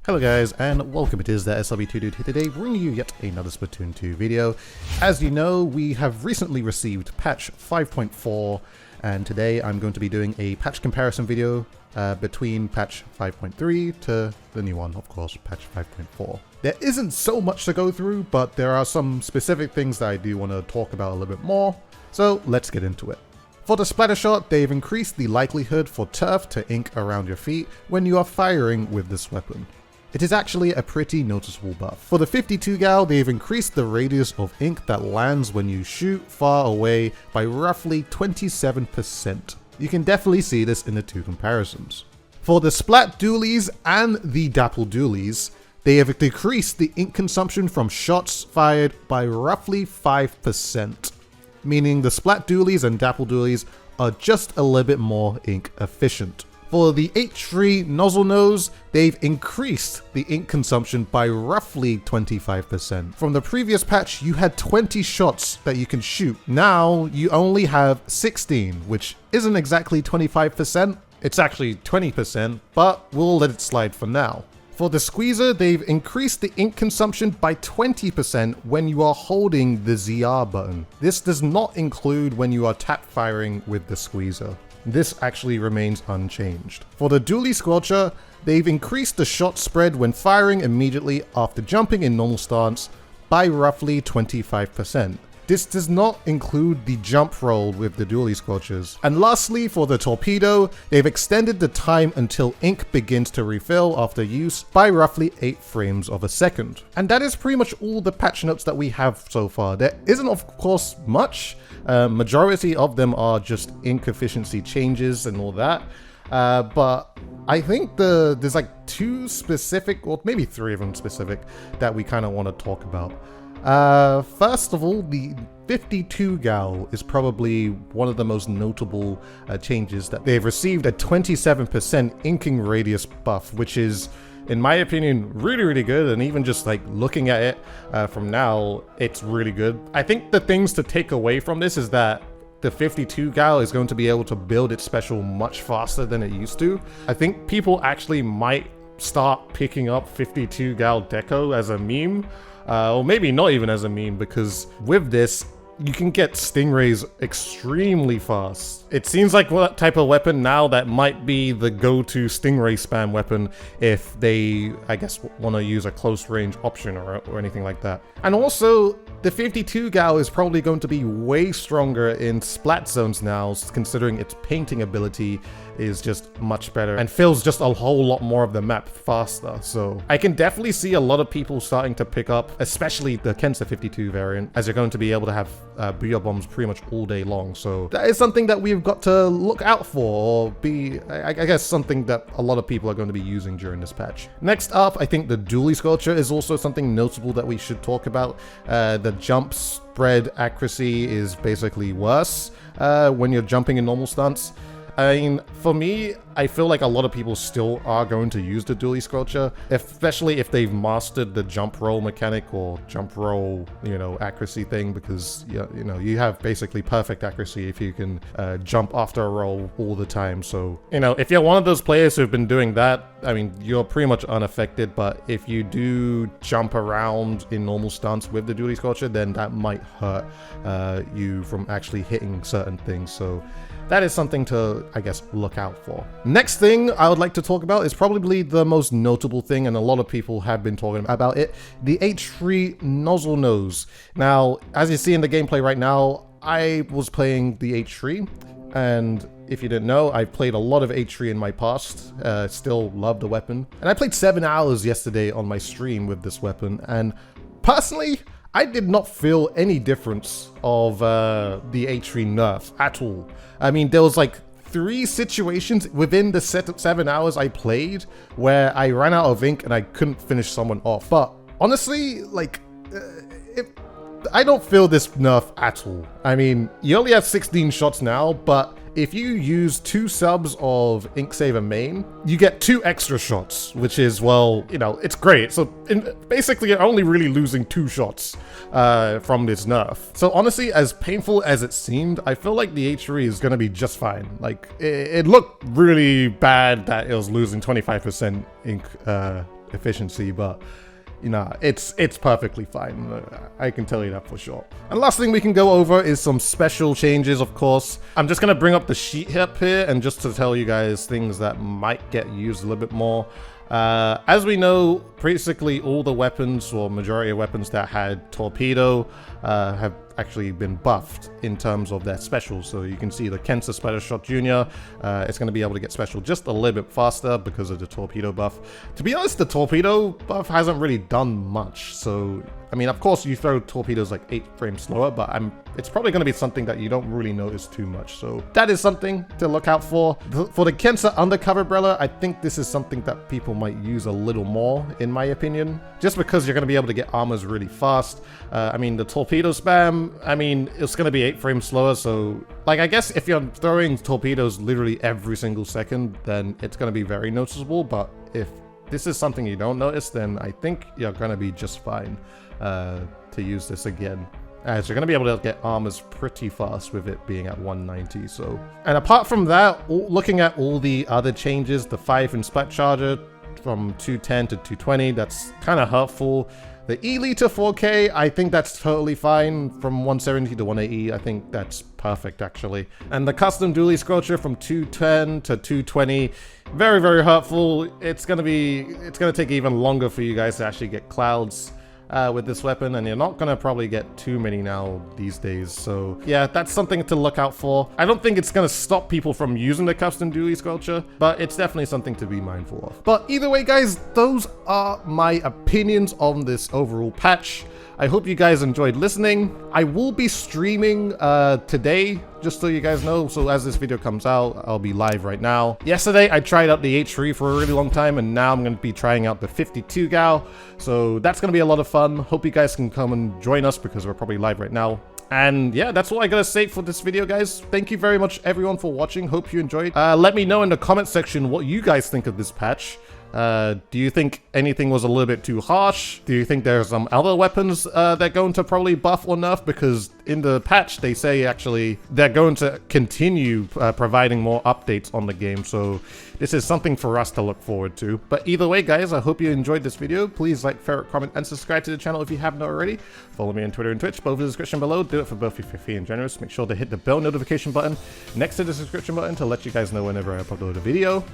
Hello guys, and welcome. It is ThatSrb2DUDE here today, bringing you yet another Splatoon 2 video. As you know, we have recently received patch 5.4, and today I'm going to be doing a patch comparison video between patch 5.3 to the new one, of course, patch 5.4. There isn't so much to go through, but there are some specific things that I do want to talk about a little bit more, so let's get into it. For the splatter shot, they've increased the likelihood for turf to ink around your feet when you are firing with this weapon. It is actually a pretty noticeable buff. For the 52 gal, they've increased the radius of ink that lands when you shoot far away by roughly 27%. You can definitely see this in the two comparisons. For the splat dualies and the dapple dualies, they have decreased the ink consumption from shots fired by roughly 5%, meaning the splat dualies and dapple dualies are just a little bit more ink efficient. For the H-3 Nozzlenose, they've increased the ink consumption by roughly 25%. From the previous patch, you had 20 shots that you can shoot. Now, you only have 16, which isn't exactly 25%. It's actually 20%, but we'll let it slide for now. For the squeezer, they've increased the ink consumption by 20% when you are holding the ZR button. This does not include when you are tap firing with the squeezer. This actually remains unchanged. For the dually squelcher, they've increased the shot spread when firing immediately after jumping in normal stance by roughly 25%. This does not include the jump roll with the dually squelchers. And lastly, for the torpedo, they've extended the time until ink begins to refill after use by roughly 8 frames of a second. And that is pretty much all the patch notes that we have so far. There isn't, of course, much. Majority of them are just ink efficiency changes and all that. But I think there's like 2 specific, or maybe 3 of them specific, that we kind of want to talk about. First of all, the 52 gal is probably one of the most notable changes that they've received a 27% inking radius buff, which is, in my opinion, really good. And even just like looking at it from now, it's really good. I think the things to take away from this is that the 52 gal is going to be able to build its special much faster than it used to. I think people actually might start picking up 52 gal deco as a meme. Or maybe not even as a meme, because with this, you can get stingrays extremely fast. It seems like what type of weapon now that might be the go-to stingray spam weapon if they, I guess, want to use a close range option or anything like that. And also, the 52 gal is probably going to be way stronger in splat zones now, considering its painting ability is just much better and fills just a whole lot more of the map faster. So I can definitely see a lot of people starting to pick up, especially the Kensa 52 variant, as you're going to be able to have booyah bombs pretty much all day long. So that is something that we've got to look out for, or be, I guess, something that a lot of people are going to be using during this patch. Next up, I think the dually sculpture is also something notable that we should talk about. The jump spread accuracy is basically worse when you're jumping in normal stance. I mean, for me, I feel like a lot of people still are going to use the dually squelcher, especially if they've mastered the jump roll mechanic or jump roll, accuracy thing, because, you have basically perfect accuracy if you can jump after a roll all the time. So, if you're one of those players who've been doing that, I mean, you're pretty much unaffected, but if you do jump around in normal stance with the dually squelcher, then that might hurt you from actually hitting certain things. So that is something to, I guess, look out for. Next thing I would like to talk about is probably the most notable thing, and a lot of people have been talking about it, the H-3 Nozzlenose. Now, as you see in the gameplay right now, I was playing the H-3, and if you didn't know, I've played a lot of H-3 in my past, still love the weapon. And I played 7 hours yesterday on my stream with this weapon, and personally, I did not feel any difference of the H-3 nerf at all. I mean, there was like 3 situations within the 7 hours I played where I ran out of ink and I couldn't finish someone off. But honestly, like, I don't feel this nerf at all. I mean, you only have 16 shots now, but if you use 2 subs of Inksaver main, you get 2 extra shots, which is, well, it's great. So basically, you're only really losing 2 shots from this nerf. So honestly, as painful as it seemed, I feel like the H-3 is going to be just fine. Like, it looked really bad that it was losing 25% ink efficiency, but you know, it's perfectly fine. I can tell you that for sure. And last thing we can go over is some special changes, of course. I'm just gonna bring up the sheet up here and just to tell you guys things that might get used a little bit more. As we know, basically all the weapons, or majority of weapons that had torpedo, have actually been buffed in terms of their specials. So you can see the Kensa Splatter Shot Jr. It's going to be able to get special just a little bit faster because of the torpedo buff. To be honest, the torpedo buff hasn't really done much. So, I mean, of course you throw torpedoes like 8 frames slower, but it's probably going to be something that you don't really notice too much. So that is something to look out for. For the Kensa Undercover Umbrella, I think this is something that people might use a little more, in my opinion, just because you're going to be able to get armors really fast. I mean, the torpedo spam, I mean, it's going to be 8 frames slower, so like, I guess if you're throwing torpedoes literally every single second, then it's going to be very noticeable. But if this is something you don't notice, then I think you're going to be just fine to use this again, as you're going to be able to get armors pretty fast with it being at 190. So, and apart from that, looking at all the other changes, the 5 in Splat Charger from 210 to 220, that's kind of hurtful. The Ely to 4K, I think that's totally fine. From 170 to 180, I think that's perfect, actually. And the custom dually squelcher from 210 to 220, very, very hurtful. It's gonna take even longer for you guys to actually get clouds with this weapon, and you're not gonna probably get too many now these days. So yeah, that's something to look out for. I don't think it's gonna stop people from using the custom dually squelcher, but it's definitely something to be mindful of. But either way, guys, those are my opinions on this overall patch. I hope you guys enjoyed listening. I will be streaming today, just so you guys know. So as this video comes out, I'll be live right now. Yesterday, I tried out the H-3 for a really long time, and now I'm going to be trying out the 52 gal. So that's going to be a lot of fun. Hope you guys can come and join us, because we're probably live right now. And yeah, that's all I gotta say for this video, guys. Thank you very much, everyone, for watching. Hope you enjoyed. Let me know in the comment section what you guys think of this patch. Do you think anything was a little bit too harsh? Do you think there are some other weapons they're going to probably buff or nerf? Because in the patch, they say actually they're going to continue providing more updates on the game. So this is something for us to look forward to. But either way, guys, I hope you enjoyed this video. Please like, favorite, comment, and subscribe to the channel if you haven't already. Follow me on Twitter and Twitch, both in the description below. Do it for both if you're free and generous. Make sure to hit the bell notification button next to the subscription button to let you guys know whenever I upload a video.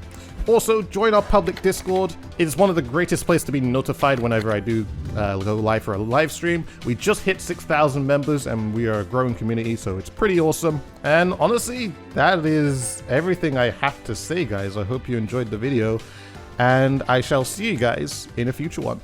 Also, join our public Discord. It is one of the greatest places to be notified whenever I do go live for a live stream. We just hit 6,000 members, and we are a growing community, so it's pretty awesome. And honestly, that is everything I have to say, guys. I hope you enjoyed the video, and I shall see you guys in a future one.